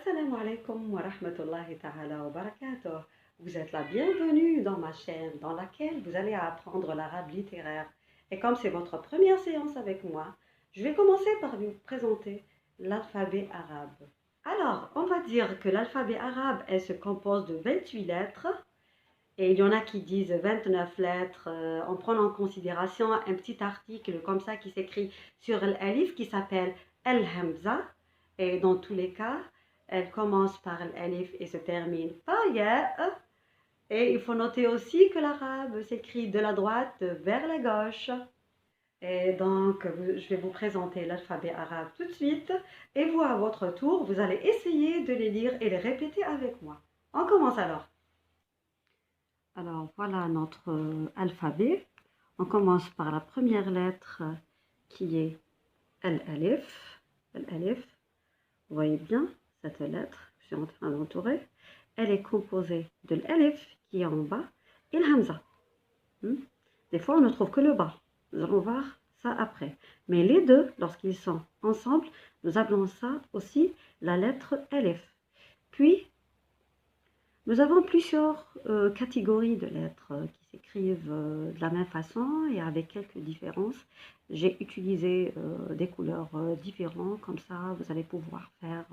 Assalamu alaikum wa rahmatullahi ta'ala wa barakatuh. Vous êtes la bienvenue dans ma chaîne dans laquelle vous allez apprendre l'arabe littéraire. Et comme c'est votre première séance avec moi, je vais commencer par vous présenter l'alphabet arabe. Alors, on va dire que l'alphabet arabe, elle se compose de 28 lettres. Et il y en a qui disent 29 lettres, en prenant en considération un petit article comme ça qui s'écrit sur l'alif qui s'appelle al-hamza. Et dans tous les cas, elle commence par l'alif et se termine par ya. Et il faut noter aussi que l'arabe s'écrit de la droite vers la gauche. Et donc, je vais vous présenter l'alphabet arabe tout de suite. Et vous, à votre tour, vous allez essayer de les lire et les répéter avec moi. On commence alors. Alors, voilà notre alphabet. On commence par la première lettre qui est l'alif. L'alif. Vous voyez bien cette lettre, je suis en train d'entourer. Elle est composée de l'alif qui est en bas et le hamza. Des fois, on ne trouve que le bas. Nous allons voir ça après. Mais les deux, lorsqu'ils sont ensemble, nous appelons ça aussi la lettre alif. Puis, nous avons plusieurs catégories de lettres qui s'écrivent de la même façon et avec quelques différences. J'ai utilisé des couleurs différentes, comme ça vous allez pouvoir faire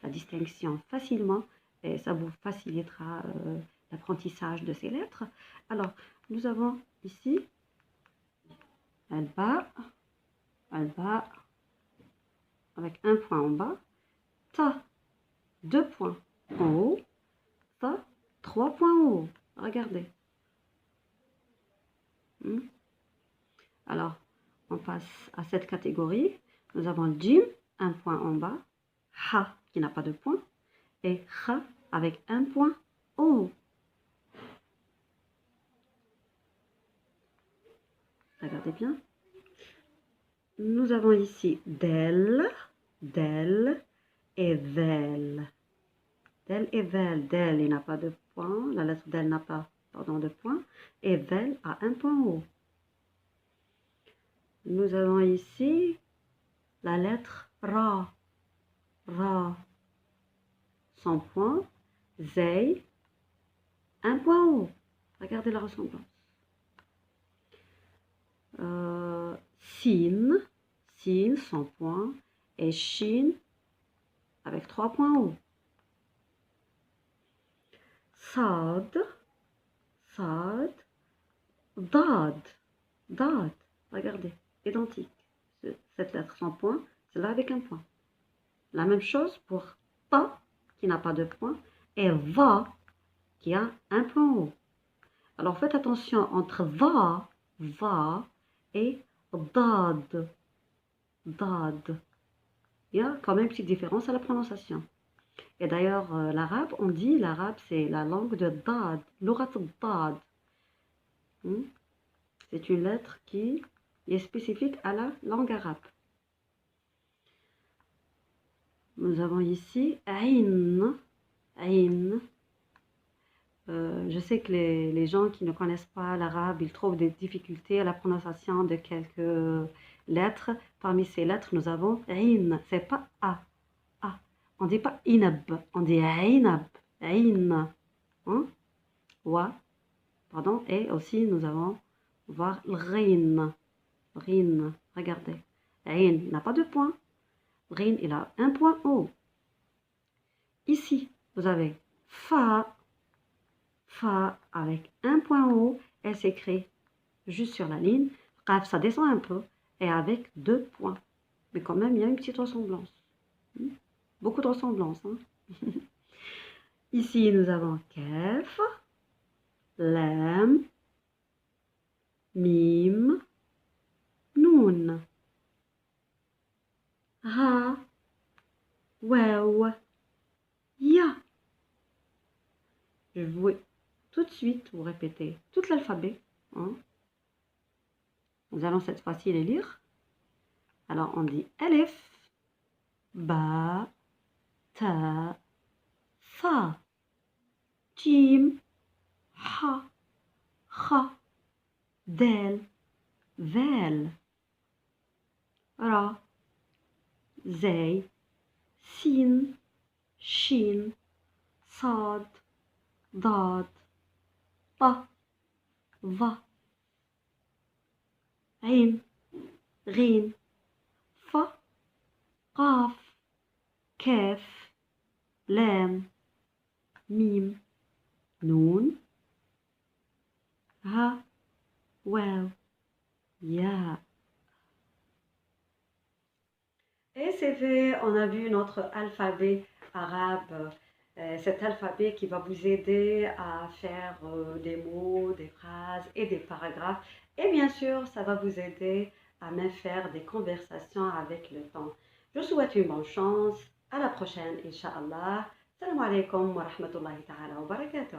la distinction facilement et ça vous facilitera l'apprentissage de ces lettres. Alors, nous avons ici Alba, avec un point en bas, Ta, 2 points en haut, Ça, 3 points en haut. Regardez. Alors, on passe à cette catégorie. Nous avons le Jim, un point en bas. Ha, qui n'a pas de point. Et Kha, avec un point en haut. Regardez bien. Nous avons ici Del, Del et Vel. Del et Vel. Del, il n'a pas de point. La lettre Del n'a pas, de point. Et Vel a un point en haut. Nous avons ici la lettre Ra. Ra. Sans point. Zey. Un point en haut. Regardez la ressemblance. Sin. Sin sans point. Et Shin avec 3 points en haut. Sad, Sad, Dad, Dad, regardez, identique. Cette lettre sans point, celle-là avec un point. La même chose pour Ta, qui n'a pas de point, et Va, qui a un point en haut. Alors faites attention entre Va et Dad, Dad. Il y a quand même une petite différence à la prononciation. Et d'ailleurs, l'arabe, on dit, l'arabe, c'est la langue de Dad, l'orat Dad. C'est une lettre qui est spécifique à la langue arabe. Nous avons ici Ain. Ain. Je sais que les gens qui ne connaissent pas l'arabe, ils trouvent des difficultés à la prononciation de quelques lettres. Parmi ces lettres, nous avons Ain. C'est pas A. On ne dit pas inab, on dit ainab, ain. Wa, pardon. Et aussi, nous allons voir rin. Rin, regardez. Ain n'a pas de point. Rin, il a un point en haut. Ici, vous avez Fa. Fa avec un point en haut. Elle s'écrit juste sur la ligne. Qaf, ça descend un peu. Et avec 2 points. Mais quand même, il y a une petite ressemblance. Beaucoup de ressemblances. Ici, nous avons Kaf, Lam, Mim, Noun, Ra, Waw, Ya. Je vais tout de suite vous répéter tout l'alphabet. Nous allons cette fois-ci les lire. Alors, on dit Alif, Ba, Ta, Fa, Jim, Ha, Kha, Del, Vel, Ra, Zey, Sin, شين صاد ضاد ط ظ عين غين ف قاف كاف لام ميم نون ها واو ya. Et c'est fait, on a vu notre alphabet arabe, cet alphabet qui va vous aider à faire des mots, des phrases et des paragraphes. Et bien sûr, ça va vous aider à même faire des conversations avec le temps. Je vous souhaite une bonne chance. À la prochaine, Inch'Allah. Salam alaikum wa rahmatullahi ta'ala wa barakatuh.